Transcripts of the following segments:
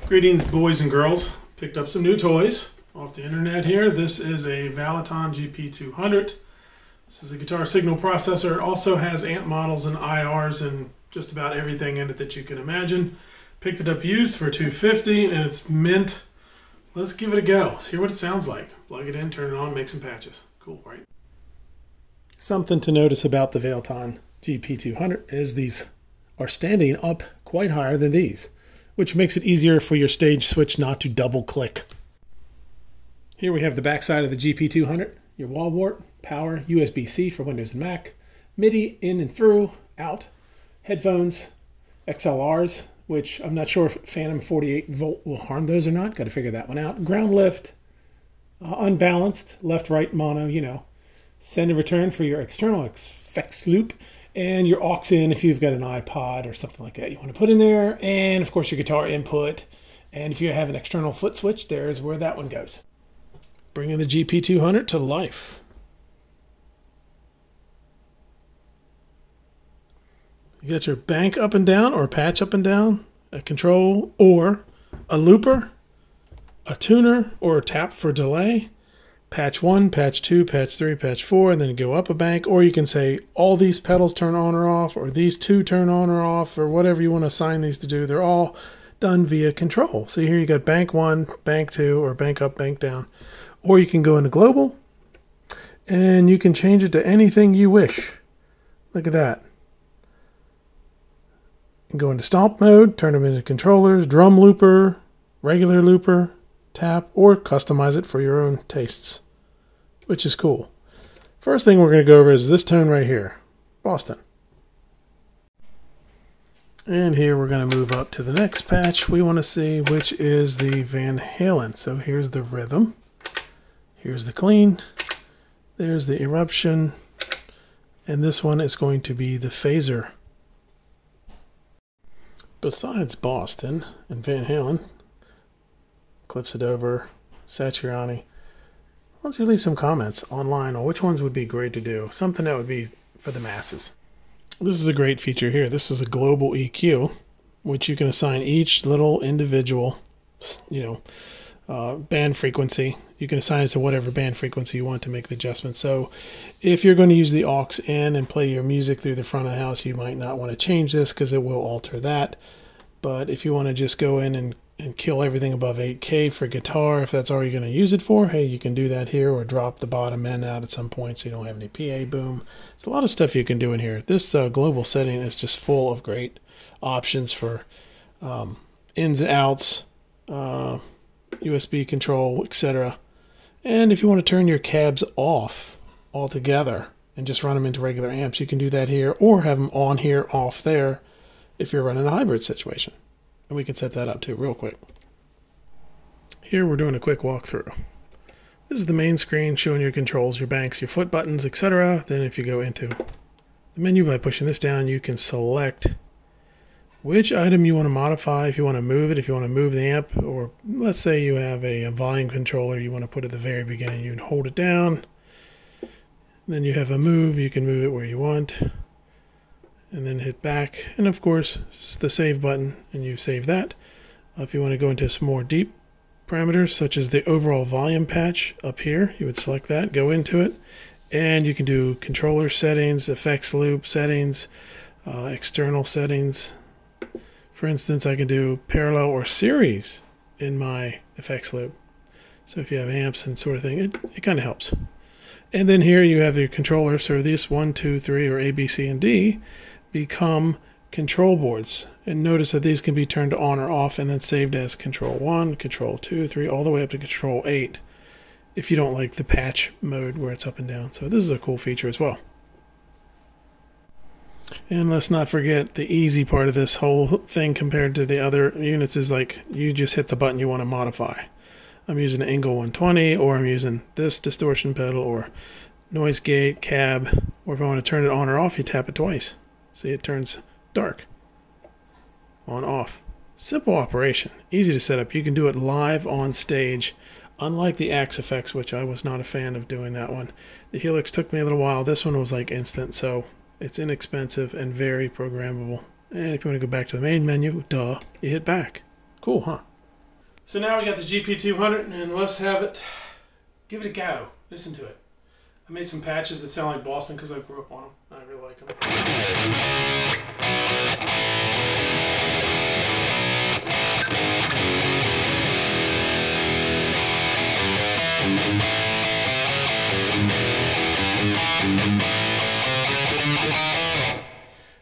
Greetings, boys and girls. Picked up some new toys off the internet here. This is a Valeton GP-200. This is a guitar signal processor. It also has amp models and IRs and just about everything in it that you can imagine. Picked it up used for $250 and it's mint. Let's give it a go. Let's hear what it sounds like. Plug it in, turn it on, make some patches. Cool, right? Something to notice about the Valeton GP-200 is these are standing up quite higher than these, which makes it easier for your stage switch not to double click. Here we have the backside of the GP-200, your wall wart, power, USB-C for Windows and Mac, MIDI in and through, out, headphones, XLRs, which I'm not sure if Phantom 48 volt will harm those or not, got to figure that one out, ground lift, unbalanced, left-right mono, you know, send and return for your external effects loop, and your aux in if you've got an iPod or something like that you want to put in there, and of course your guitar input. And if you have an external foot switch, there's where that one goes. Bringing the GP-200 to life. You got your bank up and down or patch up and down, a control or a looper, a tuner or a tap for delay, patch 1, patch 2, patch 3, patch 4, and then go up a bank, or you can say all these pedals turn on or off, or these two turn on or off, or whatever you want to assign these to do. They're all done via control. So here you got bank 1, bank 2, or bank up, bank down. Or you can go into global, and you can change it to anything you wish. Look at that. You can go into stomp mode, turn them into controllers, drum looper, regular looper, tap, or customize it for your own tastes, which is cool. First thing we're going to go over is this tone right here, Boston. And here we're going to move up to the next patch we want to see, which is the Van Halen. So here's the rhythm, here's the clean, there's the eruption, and this one is going to be the phaser. Besides Boston and Van Halen, Clips It Over, Satriani, why don't you leave some comments online on which ones would be great to do, something that would be for the masses. This is a great feature here. This is a global EQ, which you can assign each little individual, band frequency. You can assign it to whatever band frequency you want to make the adjustment. So if you're going to use the aux in and play your music through the front of the house, you might not want to change this because it will alter that. But if you want to just go in and kill everything above 8K for guitar, if that's all you're going to use it for, hey, you can do that here, or drop the bottom end out at some point so you don't have any PA boom. There's a lot of stuff you can do in here. This global setting is just full of great options for ins and outs, USB control, etc. And if you want to turn your cabs off altogether and just run them into regular amps, you can do that here, or have them on here, off there, if you're running a hybrid situation. And we can set that up too real quick. Here we're doing a quick walkthrough. This is the main screen showing your controls, your banks, your foot buttons, etc. Then if you go into the menu by pushing this down, you can select which item you want to modify, if you want to move it, if you want to move the amp, or let's say you have a volume controller you want to put at the very beginning, you can hold it down. Then you have a move, you can move it where you want, and then hit back, and of course it's the save button, and you save that. If you want to go into some more deep parameters, such as the overall volume patch up here, you would select that, go into it, and you can do controller settings, effects loop settings, external settings. For instance, I can do parallel or series in my effects loop. So if you have amps and sort of thing, it kind of helps. And then here you have your controller. So these 1, 2, 3, or A, B, C, and D become control boards. And notice that these can be turned on or off and then saved as control 1, control 2, 3, all the way up to control 8 if you don't like the patch mode where it's up and down. So this is a cool feature as well. And let's not forget the easy part of this whole thing compared to the other units is like you just hit the button you want to modify. I'm using an Engel 120, or I'm using this distortion pedal, or noise gate, cab, or if I want to turn it on or off, you tap it twice. See, it turns dark. On, off. Simple operation. Easy to set up. You can do it live on stage. Unlike the Axe effects, which I was not a fan of doing that one. The Helix took me a little while. This one was like instant, so it's inexpensive and very programmable. And if you want to go back to the main menu, duh, you hit back. Cool, huh? So now we got the GP-200, and let's have it, give it a go. Listen to it. I made some patches that sound like Boston because I grew up on them. I really like them.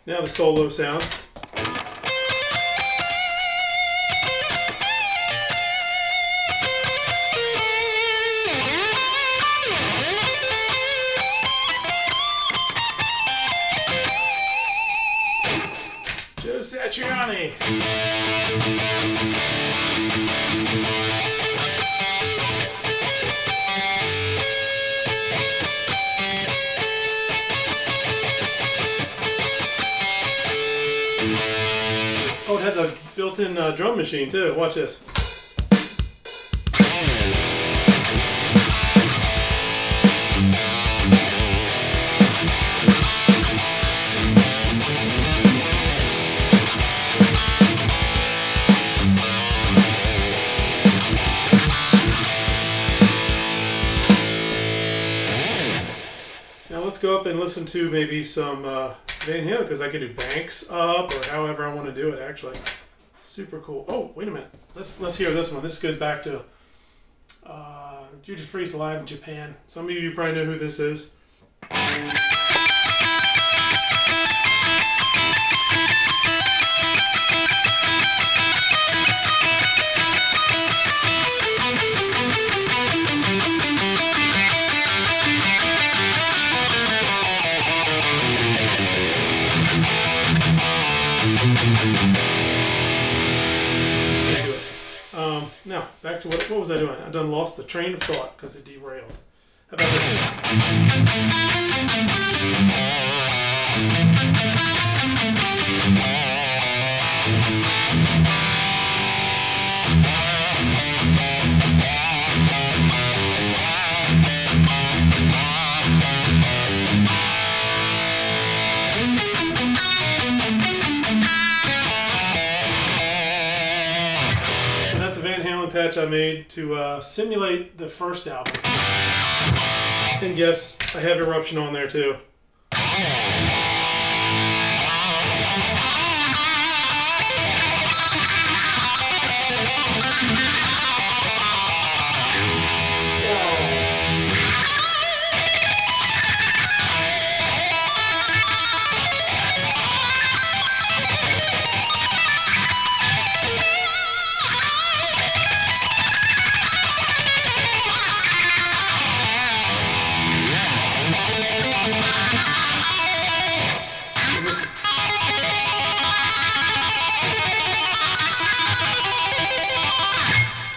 Now the solo sound. Joe Satriani. Oh, it has a built-in drum machine too. Watch this. Now let's go up and listen to maybe some Van Halen, because I can do banks up or however I want to do it. Actually, super cool. Oh, wait a minute. Let's hear this one. This goes back to Judas Priest live in Japan. Some of you probably know who this is. Can't do it. Now, back to what was I doing? I done lost the train of thought because it derailed. How about this? That's a Van Halen patch I made to simulate the first album. And yes, I have Eruption on there too.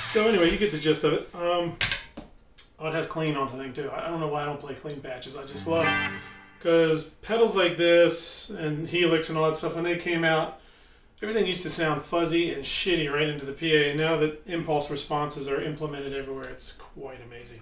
So anyway, you get the gist of it. Oh, it has clean on the thing too. I don't know why I don't play clean patches. I just love, because pedals like this and Helix and all that stuff, when they came out, everything used to sound fuzzy and shitty right into the PA. And now that impulse responses are implemented everywhere, it's quite amazing.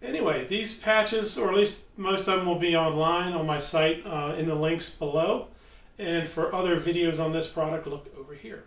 Anyway, these patches, or at least most of them, will be online on my site in the links below. And for other videos on this product, look over here.